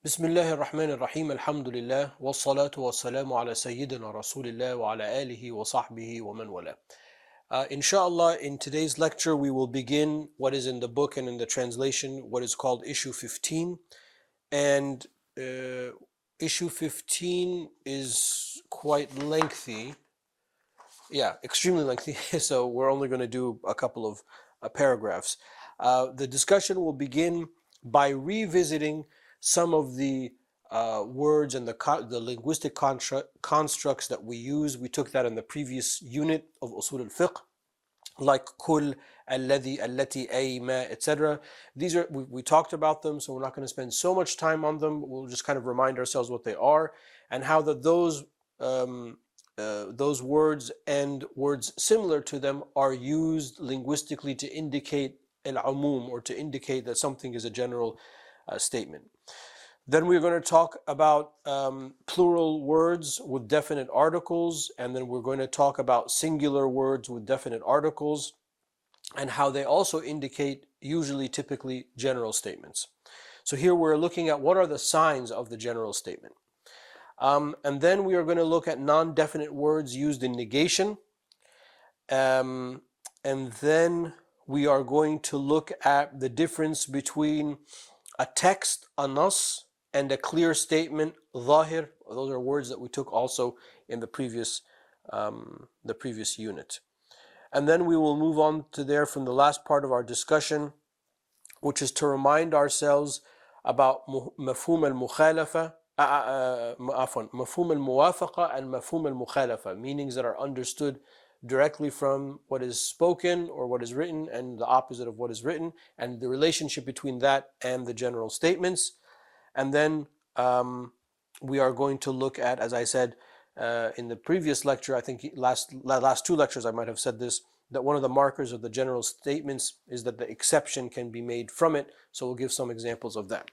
بسم الله الرحمن الرحيم الحمد لله والصلاة والسلام على سيدنا رسول الله وعلى آله وصحبه ومن والاه. Inshallah, in today's lecture we will begin what is in the book and in the translation, what is called issue 15. And issue 15 is quite lengthy. Yeah, extremely lengthy. So we're only going to do a couple of paragraphs. The discussion will begin by revisiting some of the words and the linguistic constructs that we use. We took that in the previous unit of Usul al Fiqh, like kul, alladhi, allati, ay, ma, etc. These are we talked about them, so we're not going to spend so much time on them. We'll just kind of remind ourselves what they are and how those words and words similar to them are used linguistically to indicate al-umum, or to indicate that something is a general statement. Then we're going to talk about plural words with definite articles, and then we're going to talk about singular words with definite articles and how they also indicate, usually, typically, general statements. So here we're looking at what are the signs of the general statement. And then we are going to look at non-definite words used in negation. And then we are going to look at the difference between a text, a nas, and a clear statement, zahir. Those are words that we took also in the previous unit. And then we will move on to there from the last part of our discussion, which is to remind ourselves about mafhum al-mukhalafa, mafhum al-muwafaqa and mafhum al-mukhalafa, meanings that are understood directly from what is spoken or what is written and the opposite of what is written, and the relationship between that and the general statements. And then we are going to look at, as I said in the previous lecture, I think last two lectures I might have said this, that one of the markers of the general statements is that the exception can be made from it. So we'll give some examples of that.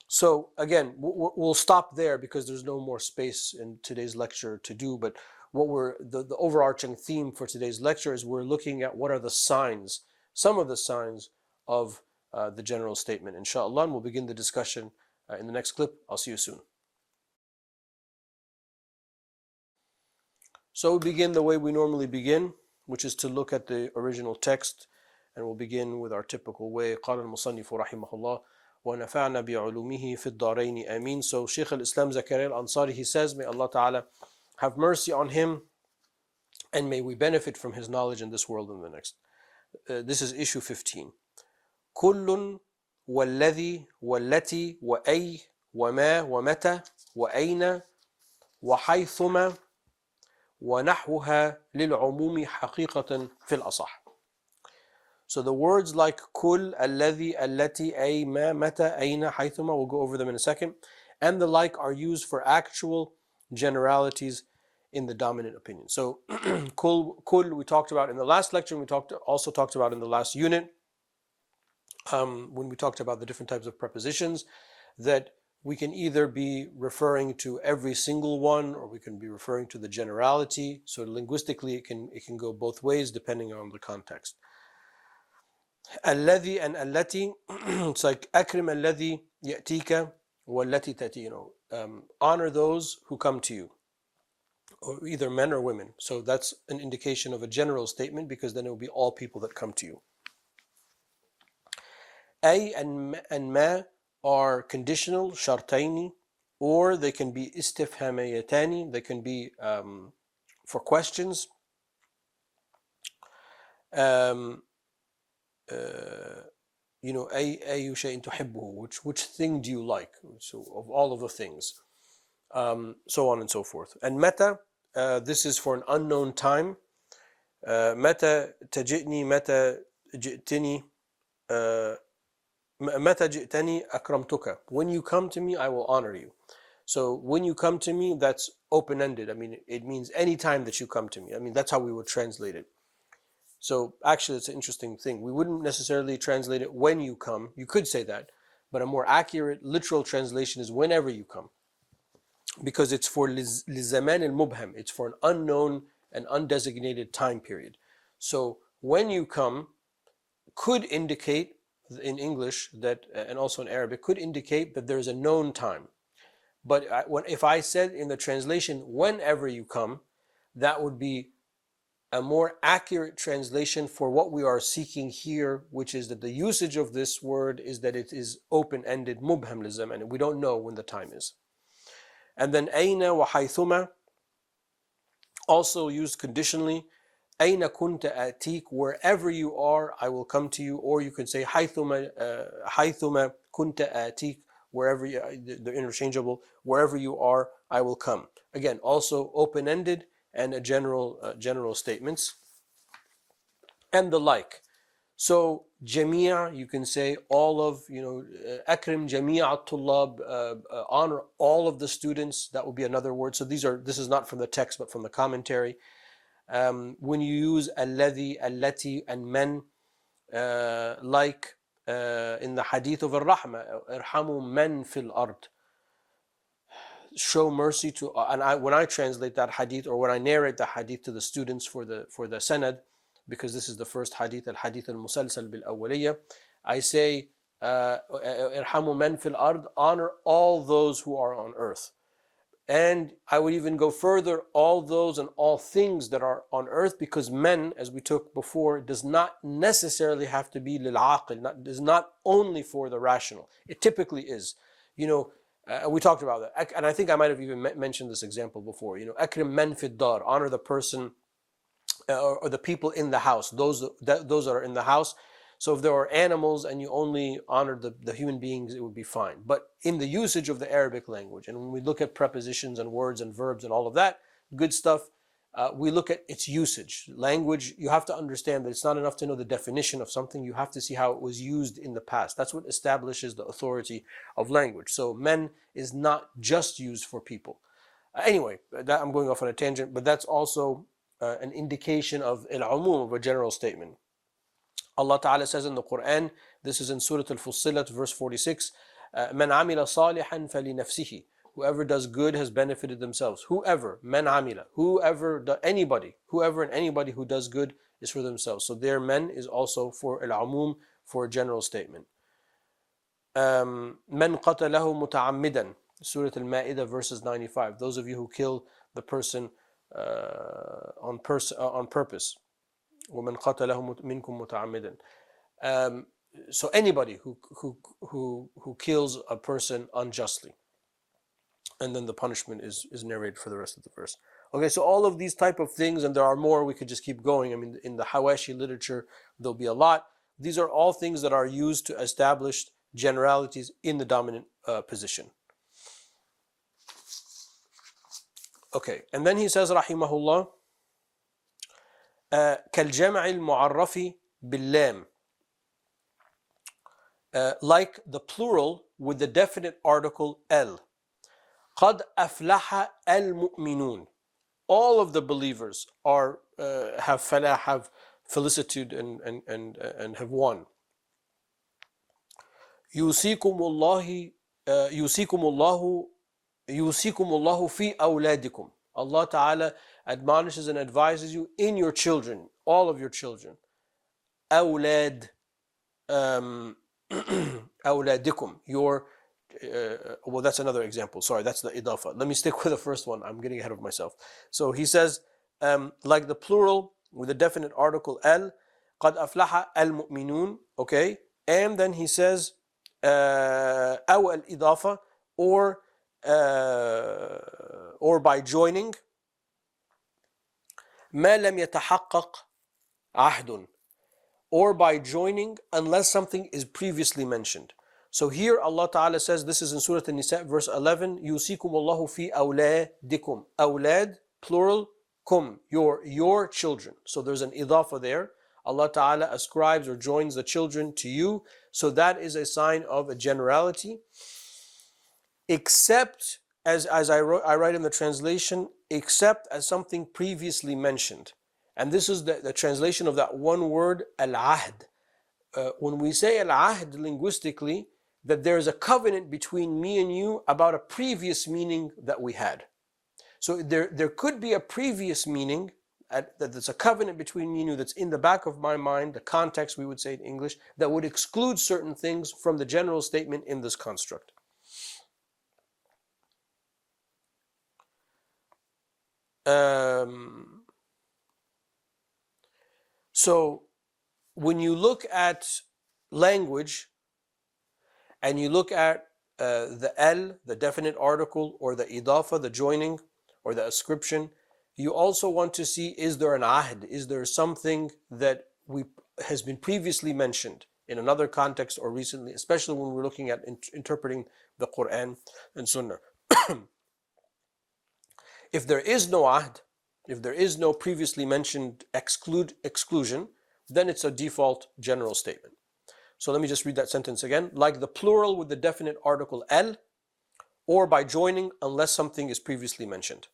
So again, we'll stop there because there's no more space in today's lecture to do. But the overarching theme for today's lecture is we're looking at what are the signs, some of the signs of the general statement, inshallah. And we'll begin the discussion in the next clip. I'll see you soon. So we begin the way we normally begin, which is to look at the original text, and we'll begin with our typical way. قال المصنف رحمه الله ونفعنا بعلومه في الدارين آمين. So Shaykh al-Islam Zakaria al-Ansari, he says, may Allah Ta'ala have mercy on him, and may we benefit from his knowledge in this world and the next. This is issue 15. كل والذي والتي وأي وما ومتى وأين وحيثما ونحوها للعموم حقيقة في الأصح. So the words like كل, الذي, التي, أي, ما, متى, أين, حيثما, we'll go over them in a second, and the like are used for actual generalities in the dominant opinion. So kul we talked about in the last lecture, and we also talked about in the last unit, when we talked about the different types of prepositions, that we can either be referring to every single one, or we can be referring to the generality. So linguistically it can go both ways depending on the context. Alladhi and allati, it's like akrim alladhi ya'tika wallati tati, honor those who come to you, or either men or women. So that's an indication of a general statement, because then it will be all people that come to you. Ay and ma are conditional, shartaini, or they can be istifhamayatani, they can be for questions. أي شيء تحبه, which thing do you like? So of all of the things, so on and so forth. And meta, this is for an unknown time. Meta tajitni, meta jitni, meta jitani akramtuka. When you come to me, I will honor you. So when you come to me, that's open-ended. I mean, it means any time that you come to me. I mean, that's how we would translate it. So actually, it's an interesting thing. We wouldn't necessarily translate it when you come. You could say that, but a more accurate, literal translation is whenever you come, because it's for lizaman al-mubham. It's for an unknown and undesignated time period. So when you come could indicate in English that, and also in Arabic, could indicate that there's a known time. But if I said in the translation, whenever you come, that would be a more accurate translation for what we are seeking here, which is that the usage of this word is that it is open-ended, mubham lizaman, and we don't know when the time is. And then ayna wa haythuma, also used conditionally. Ayna kunta atik, wherever you are, I will come to you. Or you can say haythuma kunta atik, wherever you, they're interchangeable. Wherever you are, I will come. Again, also open-ended and a general statements and the like. So jamia, you can say all of, akrim jamia at-tullab, honor all of the students. That would be another word. So this is not from the text but from the commentary. When you use alladhi, allati, and man, like in the hadith of ar-rahma, irhamu man fil ard, show mercy to, when I translate that hadith, or when I narrate the hadith to the students for the sanad, because this is the first hadith, al-hadith al-musalsal bil-awwaliyya, I say irhamu man fil ard, honor all those who are on earth. And I would even go further, all those and all things that are on earth, because men, as we took before, does not necessarily have to be lil-aqil, is not only for the rational. It typically is. We talked about that, and I think I might have even mentioned this example before. Akrim man fid dar, honor the person or the people in the house, those that are in the house. So if there are animals and you only honor the human beings, it would be fine. But in the usage of the Arabic language, and when we look at prepositions and words and verbs and all of that good stuff, we look at its usage. Language, you have to understand that it's not enough to know the definition of something. You have to see how it was used in the past. That's what establishes the authority of language. So men is not just used for people. Anyway, I'm going off on a tangent, but that's also an indication of al-umum, of a general statement. Allah Ta'ala says in the Quran, this is in Surah Al-Fussilat, verse 46, مَنْ عَمِلَ صَالِحًا فَلِنَفْسِهِ, whoever does good has benefited themselves. Whoever, men amila, anybody and anybody who does good is for themselves. So their men is also for al-umum, for a general statement. مَنْ قَتَلَهُ مُتَعَمِّدًا, Surah Al-Ma'idah, verses 95. Those of you who kill the person on purpose. وَمَنْ قَتَلَهُ مِنْكُمْ مُتَعَمِّدًا. So anybody who kills a person unjustly. And then the punishment is narrated for the rest of the verse. Okay, so all of these type of things, and there are more, we could just keep going. I mean, in the Hawashi literature, there'll be a lot. These are all things that are used to establish generalities in the dominant position. Okay, and then he says, rahimahullah, كالجمع المعرف باللام, like the plural with the definite article al. قد أفلح المؤمنون, all of the believers have falah, have felicitude and have won. يوصيكم الله في أولادكم, Allah Ta'ala admonishes and advises you in your children, all of your children. أولاد, أولادكم, your well, that's another example. Sorry, that's the idafa. Let me stick with the first one. I'm getting ahead of myself. So he says, like the plural with the definite article al, قد أفلح المؤمنون. Okay, and then he says, أو الإضافة, or by joining, ما لم يتحقق عهد, or by joining unless something is previously mentioned. So here Allah Ta'ala says, this is in Surah An-Nisa, verse 11, يُوصِيكُمُ اللَّهُ فِي أَوْلَادِكُمْ. أَوْلاد, plural, kum, your children. So there's an idafa there. Allah Ta'ala ascribes or joins the children to you. So that is a sign of a generality. Except, as I write in the translation, except as something previously mentioned. And this is the translation of that one word, al-ahd. When we say al-ahd linguistically, that there is a covenant between me and you about a previous meaning that we had. So there could be a previous meaning, that there's a covenant between me and you that's in the back of my mind, the context we would say in English, that would exclude certain things from the general statement in this construct. So when you look at language and you look at the al, the definite article, or the idafa, the joining, or the ascription, you also want to see, is there an ahd? Is there something that has been previously mentioned in another context or recently, especially when we're looking at interpreting the Quran and Sunnah. If there is no ahd, if there is no previously mentioned exclusion, then it's a default general statement. So let me just read that sentence again. Like the plural with the definite article al, or by joining unless something is previously mentioned.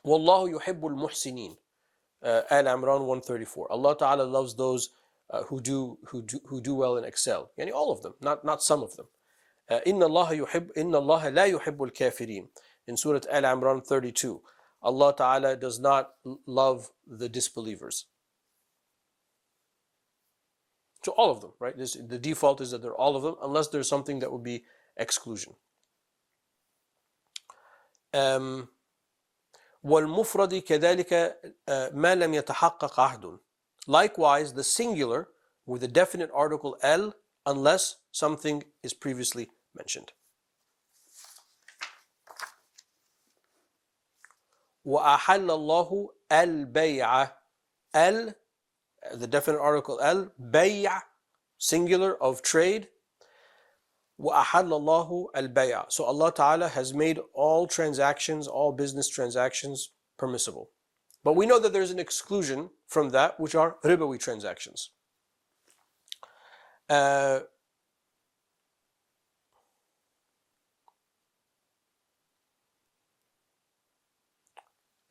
Wallahu yuhibbul muhsinin. Al Imran 134. Allah Ta'ala loves those who do well and excel. Yani all of them, not some of them. Inna Allah la yuhibbul kafirin. In Surah Al Imran 32. Allah Ta'ala does not love the disbelievers. So all of them, right? The default is that they're all of them, unless there's something that would be exclusion. وَالْمُفْرَدِ كَذَلِكَ مَا لَمْ يَتَحَقَّقْ عَهْدٌ. Likewise, the singular with the definite article al, unless something is previously mentioned. وَأَحَلَّ اللَّهُ الْبَيْعَ. Al, the definite article al, bay', singular, of trade. وَأَحَلَّ اللَّهُ الْبَيْعَ. So Allah Ta'ala has made all transactions, all business transactions permissible. But we know that there's an exclusion from that, which are ribawi transactions. إِنَّ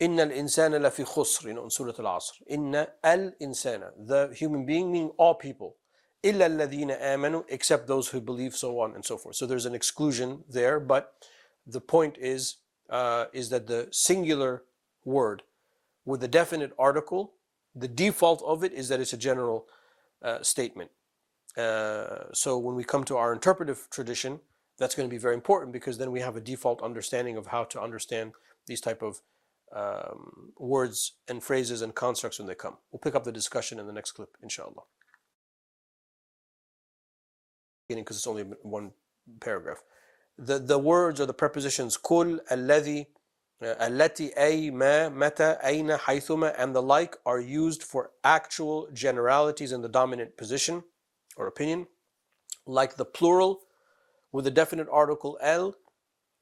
الْإِنسَانَ لَفِي خُسْرٍ, in Surah Al-Asr. إِنَّ الْإِنسَانَ, the human being, meaning all people. إِلَّا الَّذِينَ آمَنُوا, except those who believe, so on and so forth. So there's an exclusion there, but the point is that the singular word with the definite article, the default of it is that it's a general statement. So when we come to our interpretive tradition, that's going to be very important, because then we have a default understanding of how to understand these type of words and phrases and constructs when they come. We'll pick up the discussion in the next clip, inshallah. Because it's only one paragraph. The words or the prepositions kul, alladhi, allati, ay, ma, mata, ayna, haythuma, and the like are used for actual generalities in the dominant position or opinion, like the plural with a definite article al,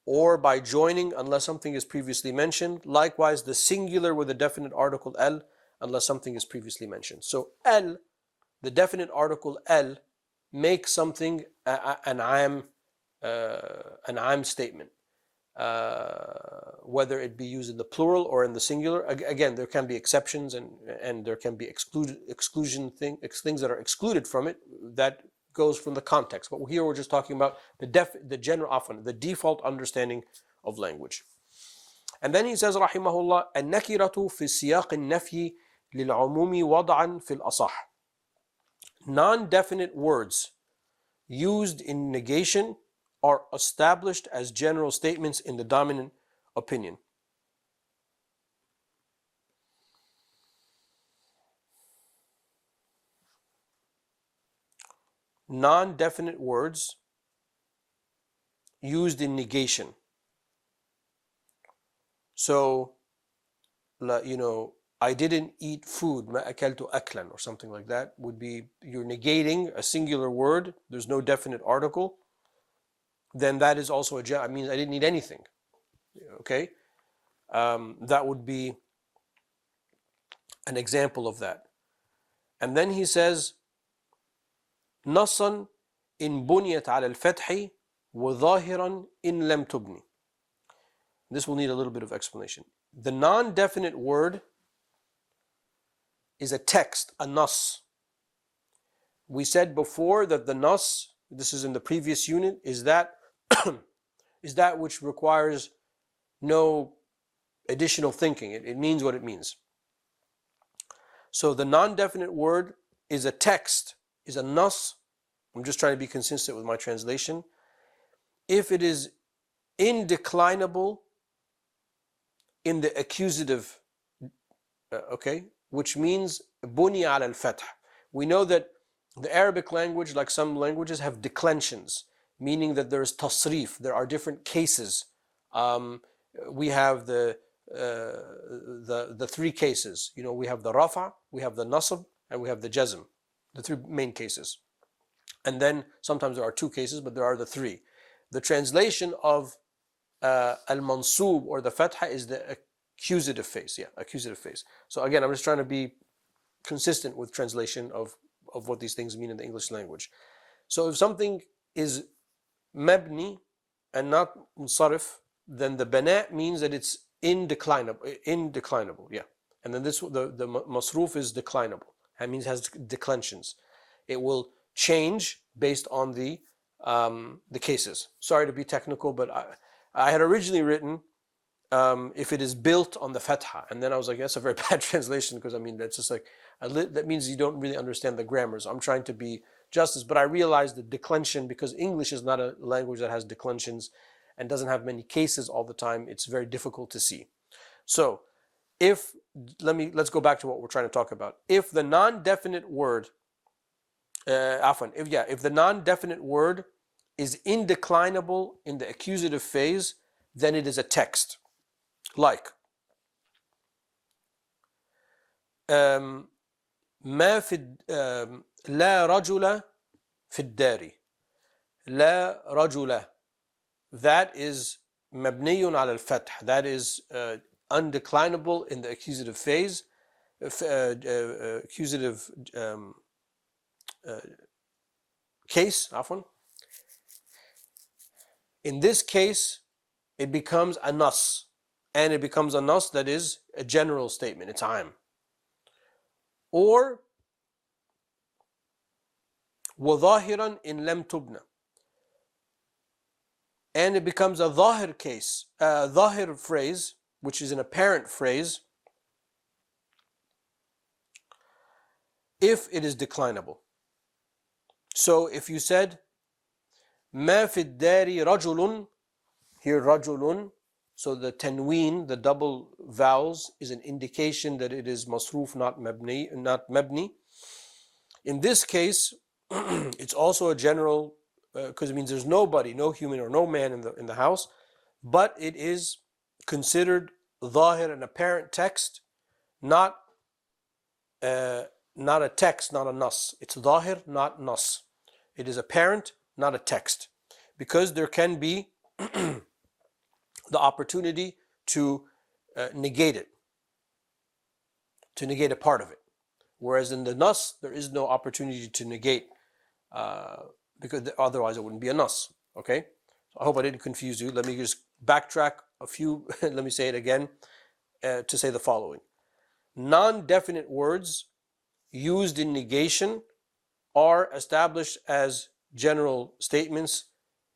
or by joining unless something is previously mentioned. Likewise, the singular with a definite article al, unless something is previously mentioned. So al, the definite article al, makes something an am statement, whether it be used in the plural or in the singular. Again, there can be exceptions and there can be things that are excluded from it. That goes from the context. But here we're just talking about the default understanding of language. And then he says, rahimahullah, النكرة في سياق النفي للعموم وضعا في الأصح. Non-definite words used in negation are established as general statements in the dominant opinion. Non-definite words used in negation. So, I didn't eat food, ما أكلت أكلا, or something like that, would be, you're negating a singular word, there's no definite article, then that is also I mean, I didn't eat anything. Okay? That would be an example of that. And then he says, نصا إن بنيت على الفتح وظاهرا إن لم تبني. This will need a little bit of explanation. The non-definite word is a text, a nas. We said before that the nas, this is in the previous unit, is that which requires no additional thinking. It means what it means. So the non-definite word is a text, is a nas. I'm just trying to be consistent with my translation. If it is indeclinable in the accusative, okay, which means buni ala al-fath. We know that the Arabic language, like some languages, have declensions, meaning that there is tasrif, there are different cases. We have the three cases. You know, we have the rafa, we have the nasb, and we have the jazm, the three main cases. And then sometimes there are two cases, but there are the three. The translation of al-mansub or the fatha is the accusative phase. Yeah, accusative phase. So again, I'm just trying to be consistent with translation of what these things mean in the English language. So if something is mabni and not munsarif, then the bana means that it's indeclinable. Yeah. And then the masruf is declinable. That means it has declensions. It will change based on the cases. Sorry to be technical, but I had originally written if it is built on the fatha, and then I was like, that's a very bad translation, because I mean that's just like that means you don't really understand the grammar. So I'm trying to be justice, but I realized the declension, because English is not a language that has declensions and doesn't have many cases all the time. It's very difficult to see. So let's go back to what we're trying to talk about. If the non-definite word if the non-definite word is indeclinable in the accusative phase, then it is a text. Like ما في لا رجل في الدار. لا رجل, that is مبني على الفتح, that is undeclinable in the accusative phase, accusative case, عفوا. In this case, it becomes a nas, and it becomes a nas that is a general statement, it's am. Or وظاهرا إن لم تبنى, and it becomes a ظاهر case, a ظاهر phrase, which is an apparent phrase, if it is declinable. So if you said ما في الدار رجل, here رجل, so the tanween, the double vowels, is an indication that it is masruf, not mabni. In this case, it's also a general, because it means there's nobody, no human or no man in the house, but it is considered ظاهر, an apparent text, not a text, not a nas. It's ظاهر, not nas. It is apparent, not a text, because there can be the opportunity to negate it, to negate a part of it. Whereas in the nas, there is no opportunity to negate, because otherwise it wouldn't be a nas. Okay? So I hope I didn't confuse you. Let me just backtrack a few, let me say it again, to say the following. Non-definite words used in negation are established as general statements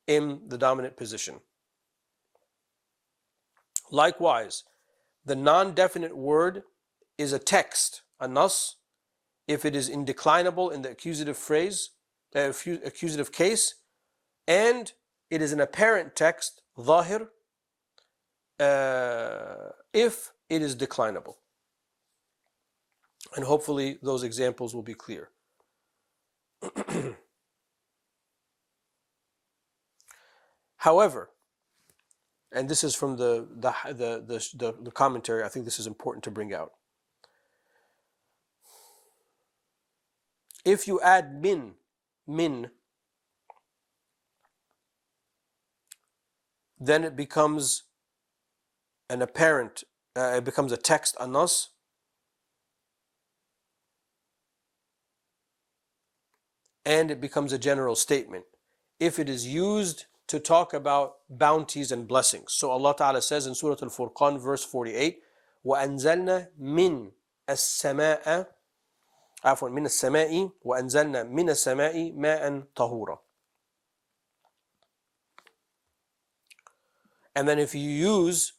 in the dominant position. Likewise, the non-definite word is a text, a nas, if it is indeclinable in the accusative phrase, accusative case, and it is an apparent text, ظاهر, if it is declinable. And hopefully those examples will be clear. However, and this is from the commentary, I think this is important to bring out. If you add min, then it becomes an apparent, it becomes a text, a nas, and it becomes a general statement if it is used to talk about bounties and blessings. So Allah Ta'ala says in Surah Al-Furqan, verse 48, وَأَنزَلْنَا مِنَ السَّمَاءِ عفوا من السماء وأنزلنا من السماء ماء طهورا. And then if you use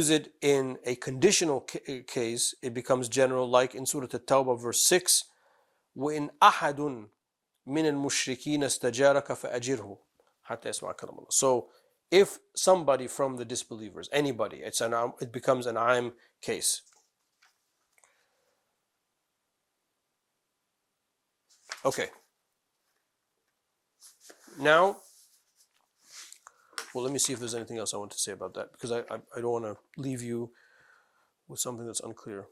it in a conditional case, it becomes general, like in Surah At-Tawbah, verse 6, وَإِنْ أَحَدٌ مِنَ الْمُشْرِكِينَ اسْتَجَارَكَ فَأَجِرْهُ حَتَّى يَسْمَعَ كَلَامَ اللَّهِ. So if somebody from the disbelievers, anybody, it becomes an aam case. Okay. Now, well, let me see if there's anything else I want to say about that, because I don't want to leave you with something that's unclear.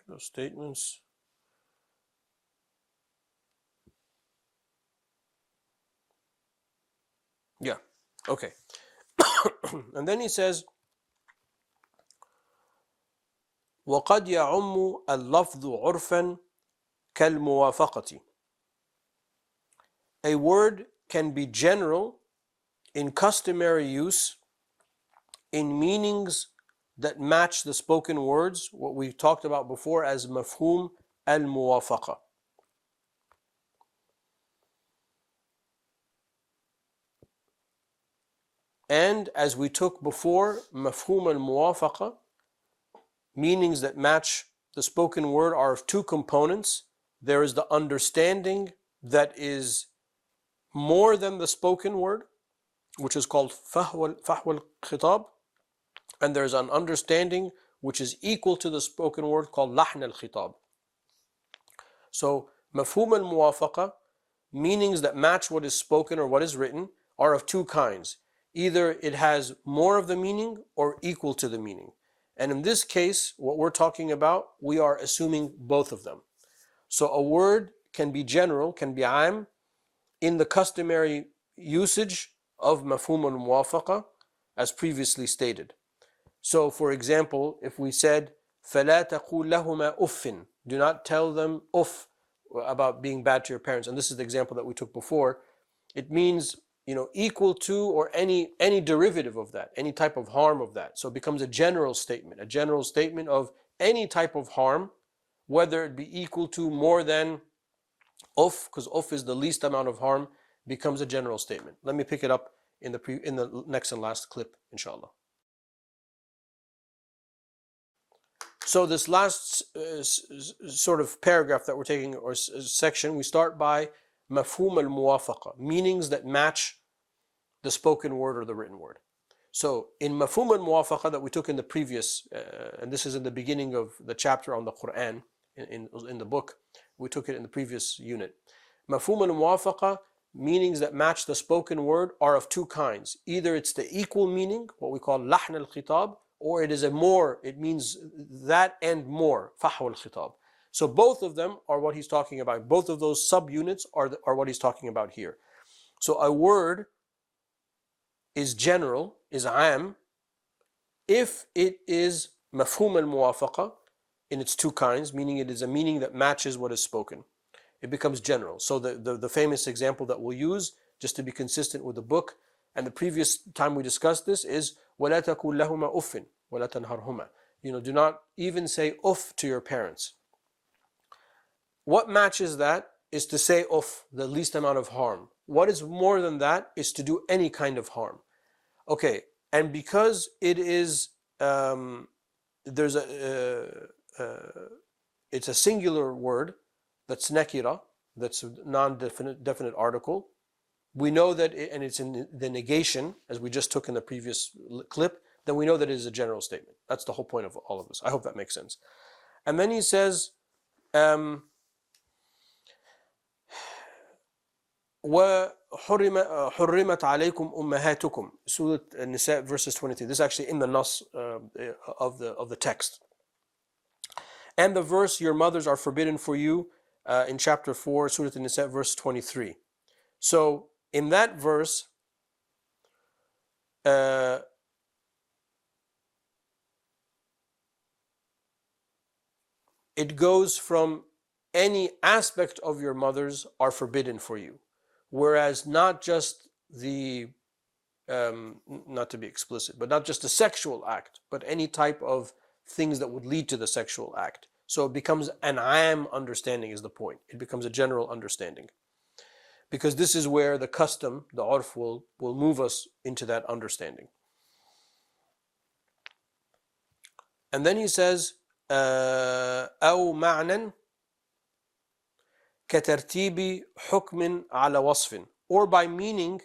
Those statements. Yeah. Okay. And then he says, وَقَدْ يَعُمُّ اللَّفْظُ عُرْفًا كَالْمُوَافَقَةِ. A word can be general in customary use in meanings that match the spoken words, what we talked about before as mafhum al-muwafaqa. And as we took before, mafhum al-muwafaqa, meanings that match the spoken word, are of two components. There is the understanding that is more than the spoken word, which is called fahwa al-khitab, and there's an understanding which is equal to the spoken word called lahn al-khitab. So mafhum al-muwafaqa, meanings that match what is spoken or what is written, are of two kinds. Either it has more of the meaning or equal to the meaning. And in this case, what we're talking about, we are assuming both of them. So a word can be general, can be aam, in the customary usage of mafhum al-muwafaqa, as previously stated. So for example, if we said, فَلَا تَقُولْ لَهُمَا أُفٍّ, do not tell them uff, about being bad to your parents. And this is the example that we took before. It means, equal to or any derivative of that, any type of harm of that. So it becomes a general statement of any type of harm, whether it be equal to, more than uff, because uff is the least amount of harm, becomes a general statement. Let me pick it up in the next and last clip, inshallah. So this last sort of paragraph that we're taking, or section, we start by mafhum al-muwafaqa, meanings that match the spoken word or the written word. So in mafhum al-muwafaqa that we took in the previous, and this is in the beginning of the chapter on the Quran, in the book, we took it in the previous unit. Mafhum al-muwafaqa, meanings that match the spoken word, are of two kinds. Either it's the equal meaning, what we call lahn al-khitab, or it is it means that and more, fahwa al-khitab. So both of them are what he's talking about. Both of those subunits are what he's talking about here. So a word is general, is aam, if it is mafhum al-muwafaqa in its two kinds, meaning it is a meaning that matches what is spoken. It becomes general. So the famous example that we'll use, just to be consistent with the book, and the previous time we discussed this, is وَلَا تَقُولْ لَهُمَا أُفٍّ وَلَا تَنْهَرْهُمَا. Do not even say uff to your parents. What matches that is to say uff, the least amount of harm. What is more than that is to do any kind of harm. Okay, and because it is, it's a singular word, that's nakira, that's a non-definite article. We know that, and it's in the negation, as we just took in the previous clip, then we know that it is a general statement. That's the whole point of all of this. I hope that makes sense. And then he says, وَحُرِّمَتْ عَلَيْكُمْ أُمَّهَاتُكُمْ, Surah An-Nisa, verses 23. This is actually in the nas of the text. And the verse, your mothers are forbidden for you, in chapter 4, Surah An-Nisa, verse 23. So in that verse, it goes from any aspect of your mothers are forbidden for you. Whereas not just the, not to be explicit, but not just the sexual act, but any type of things that would lead to the sexual act. So it becomes an am understanding is the point. It becomes a general understanding. Because this is where the custom, the urf, will move us into that understanding. And then he says, أو معنى كترتيب حكم على وصف, or by meaning.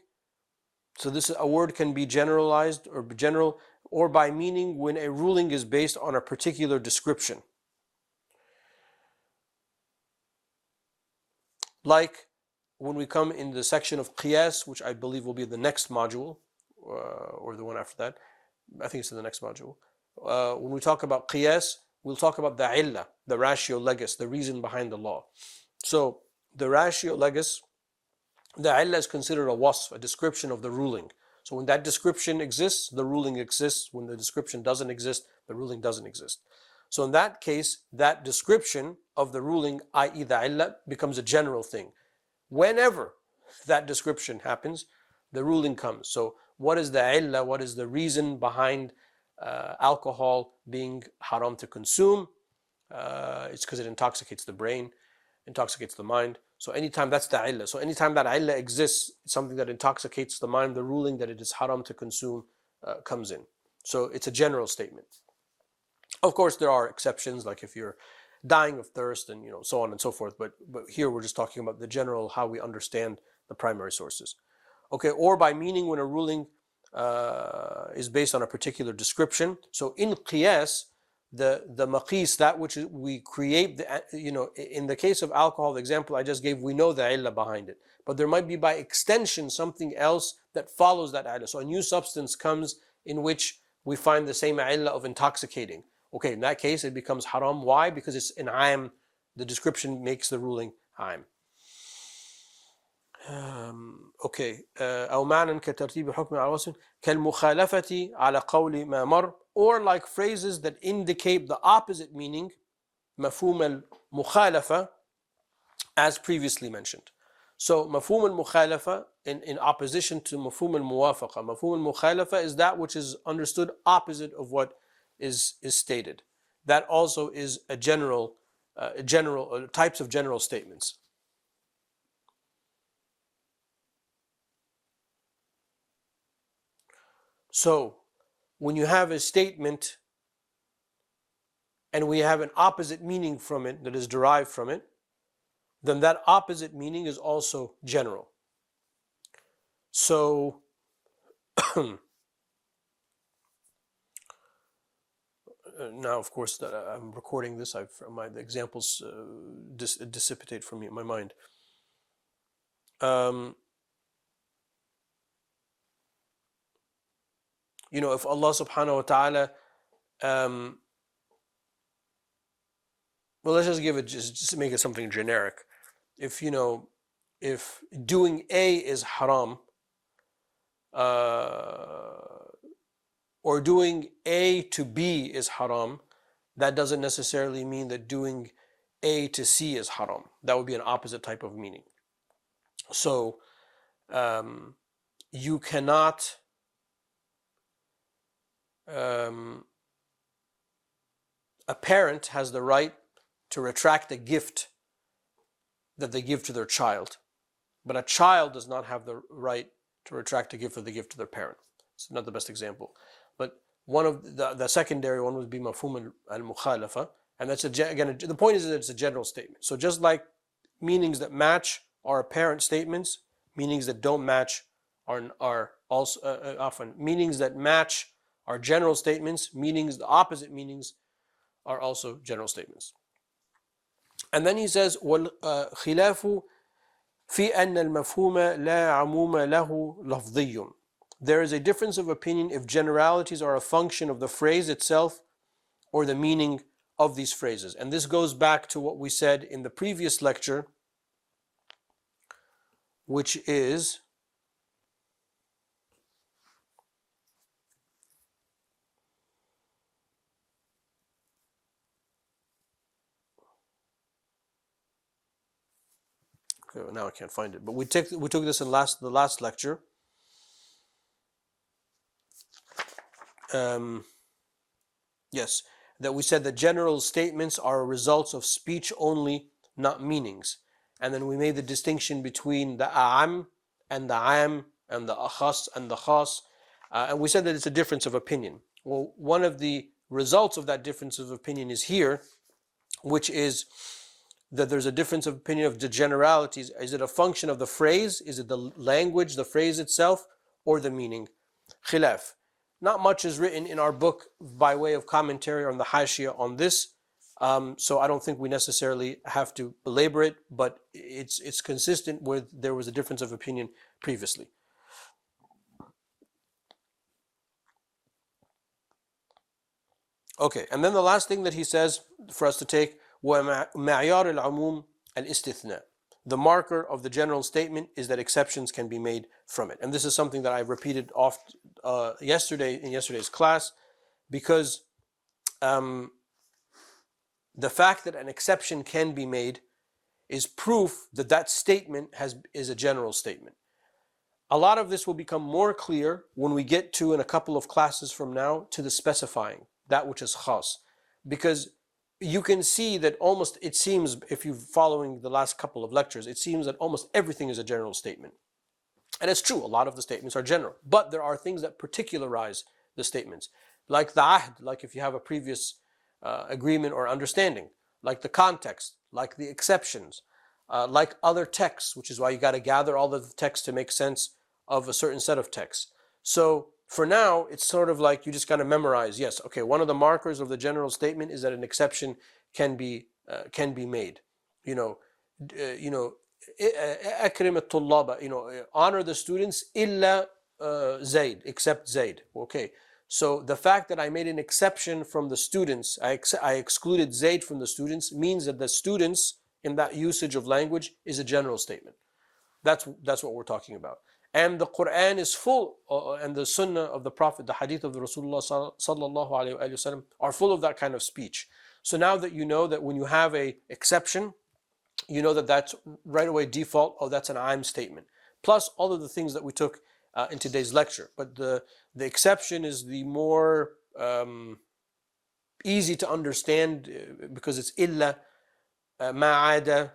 So this a word can be generalized or general, or by meaning when a ruling is based on a particular description. Like when we come in the section of qiyas, which I believe will be the next module, or the one after that. I think it's in the next module. When we talk about qiyas, we'll talk about the illah, the ratio legis, the reason behind the law. So the ratio legis, the illah is considered a wasf, a description of the ruling. So when that description exists, the ruling exists. When the description doesn't exist, the ruling doesn't exist. So in that case, that description of the ruling, i.e. the illah, becomes a general thing. Whenever that description happens, the ruling comes. So what is the illah? What is the reason behind alcohol being haram to consume? It's because it intoxicates the brain, intoxicates the mind. So anytime that's the illah. So anytime that illah exists, something that intoxicates the mind, the ruling that it is haram to consume comes in. So it's a general statement. Of course, there are exceptions, like if you're dying of thirst and so on and so forth. But here we're just talking about the general, how we understand the primary sources. Okay, or by meaning when a ruling is based on a particular description. So in qiyas, the maqis, that which we create, in the case of alcohol, the example I just gave, we know the illah behind it. But there might be by extension something else that follows that illah. So a new substance comes in which we find the same illah of intoxicating. Okay, in that case it becomes haram. Why? Because it's an aim. The description makes the ruling aim. Okay. أو معنى كترتيب حكم على وصف كالمخالفة على قول ما مر, or like phrases that indicate the opposite meaning, مفهوم المخالفة, as previously mentioned. So مفهوم المخالفة in opposition to مفهوم الموافقة. مفهوم المخالفة is that which is understood opposite of what is stated. That also is a general types of general statements. So when you have a statement and we have an opposite meaning from it that is derived from it, then that opposite meaning is also general. So now, of course, that I'm recording this, the examples dissipate from my mind. If Allah subhanahu wa ta'ala, well, let's just give it, just make it something generic. If doing A is haram, or doing A to B is haram, that doesn't necessarily mean that doing A to C is haram. That would be an opposite type of meaning. So you cannot a parent has the right to retract a gift that they give to their child, but a child does not have the right to retract a gift that they give to their parent. It's not the best example, but one of the secondary one would be mafhum al-mukhalafa, and that's again the point is that it's a general statement. So just like meanings that match are apparent statements, meanings that don't match are also often meanings that match are general statements. Meanings, the opposite meanings, are also general statements. And then he says, وَالْخِلَافُ فِي أَنَّ الْمَفْهُومَ لَا عَمُومَ لَهُ لَفْظِيٌّ. There is a difference of opinion if generalities are a function of the phrase itself or the meaning of these phrases. And this goes back to what we said in the previous lecture, which is okay, now I can't find it, but we took this in the last lecture. Yes, that we said that general statements are results of speech only, not meanings. And then we made the distinction between the a'am and the am and the akhas and the khas. And we said that it's a difference of opinion. Well, one of the results of that difference of opinion is here, which is that there's a difference of opinion of the generalities. Is it a function of the phrase? Is it the language, the phrase itself, or the meaning? Khilaf. Not much is written in our book by way of commentary on the Hashia on this, so I don't think we necessarily have to belabor it, but it's consistent with there was a difference of opinion previously. Okay, and then the last thing that he says for us to take, وَمَعْيَارِ الْعُمُومِ الْإِسْتِثْنَاء. The marker of the general statement is that exceptions can be made from it. And this is something that I repeated yesterday in yesterday's class, because the fact that an exception can be made is proof that that statement is a general statement. A lot of this will become more clear when we get to, in a couple of classes from now, to the specifying, that which is khas. Because you can see that almost, it seems, if you're following the last couple of lectures, it seems that almost everything is a general statement. And it's true, a lot of the statements are general. But there are things that particularize the statements. Like the ahd, like if you have a previous agreement or understanding. Like the context, like the exceptions, like other texts, which is why you got to gather all of the texts to make sense of a certain set of texts. So for now, it's sort of like you just got to memorize. Yes, okay. One of the markers of the general statement is that an exception can be made. Akrim al-tullaba. Honor the students illa Zayd, except Zayd. Okay. So the fact that I made an exception from the students, I excluded Zayd from the students, means that the students in that usage of language is a general statement. That's what we're talking about. And the Quran is full, and the Sunnah of the Prophet, the Hadith of the Rasulullah sallallahu alaihi wasallam are full of that kind of speech. So now that you know that when you have a exception, you know that that's right away default. Oh, that's an I'm statement. Plus all of the things that we took in today's lecture. But the exception is the more easy to understand because it's illa, ma'ada,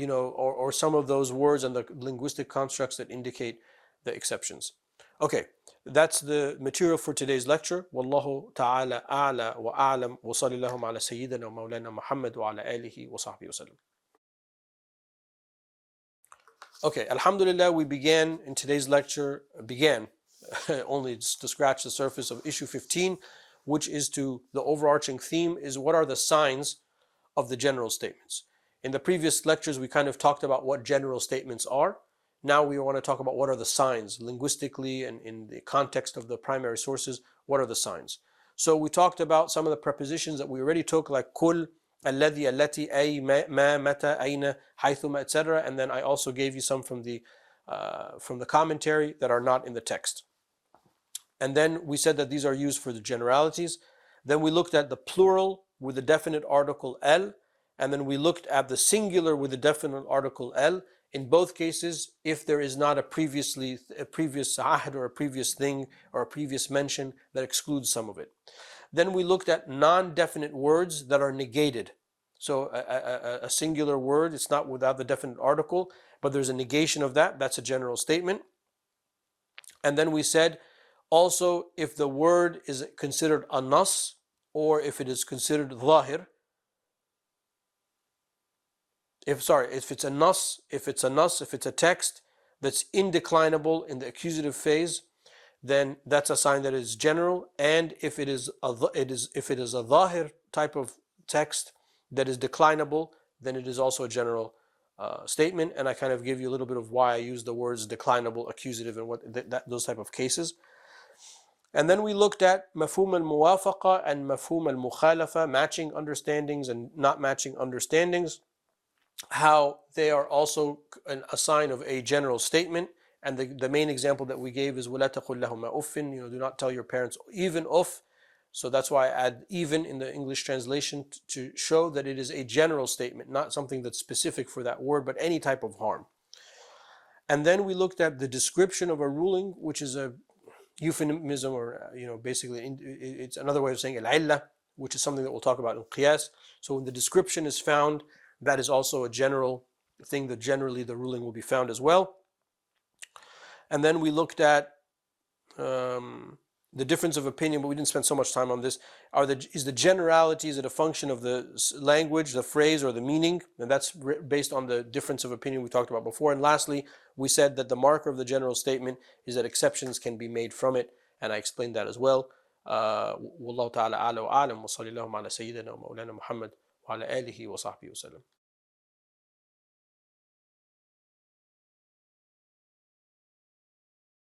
or some of those words and the linguistic constructs that indicate the exceptions. Okay, that's the material for today's lecture. Wallahu ta'ala a'la wa a'lam wa sallallahu ala sayyidina wa maulana Muhammad wa ala alihi wa sahbihi wa sallam. Okay, alhamdulillah, we began in today's lecture, only to scratch the surface of issue 15, which is to the overarching theme is what are the signs of the general statements. In the previous lectures, we kind of talked about what general statements are. Now we want to talk about what are the signs linguistically and in the context of the primary sources, what are the signs? So we talked about some of the prepositions that we already took, like kul, alladhi, allati, ay, ma, mata, aina, haythuma, etc. And then I also gave you some from the commentary that are not in the text. And then we said that these are used for the generalities. Then we looked at the plural with the definite article el, and then we looked at the singular with the definite article el. In both cases, if there is not a previous ahd or a previous thing or a previous mention that excludes some of it. Then we looked at non-definite words that are negated. So a singular word, it's not without the definite article, but there's a negation of that. That's a general statement. And then we said also if the word is considered a nas or if it is considered zahir. If it's a nas, if it's a text that's indeclinable in the accusative phase, then that's a sign that it is general. And if it is a zahir type of text that is declinable, then it is also a general statement. And I kind of give you a little bit of why I use the words declinable, accusative, and those type of cases. And then we looked at mafhum al-muwafaqa and mafhum al-mukhalafa, matching understandings and not matching understandings, how they are also a sign of a general statement. And the main example that we gave is وَلَا تَقُلْ لَهُمَا أُفٍّ, do not tell your parents even uff. So that's why I add even in the English translation to show that it is a general statement, not something that's specific for that word, but any type of harm. And then we looked at the description of a ruling, which is a euphemism, or basically it's another way of saying al-illah. which is something that we'll talk about in qiyas. So when the description is found, that is also a general thing that generally the ruling will be found as well. And then we looked at the difference of opinion, but we didn't spend so much time on this. Is the generality, is it a function of the language, the phrase, or the meaning? And that's based on the difference of opinion we talked about before. And lastly, we said that the marker of the general statement is that exceptions can be made from it, and I explained that as well. Wallahu ta'ala a'la wa a'lam wa sallallahu ala sayyidina wa maulana Muhammad wa ala alihi wa sahbihi wa sallam.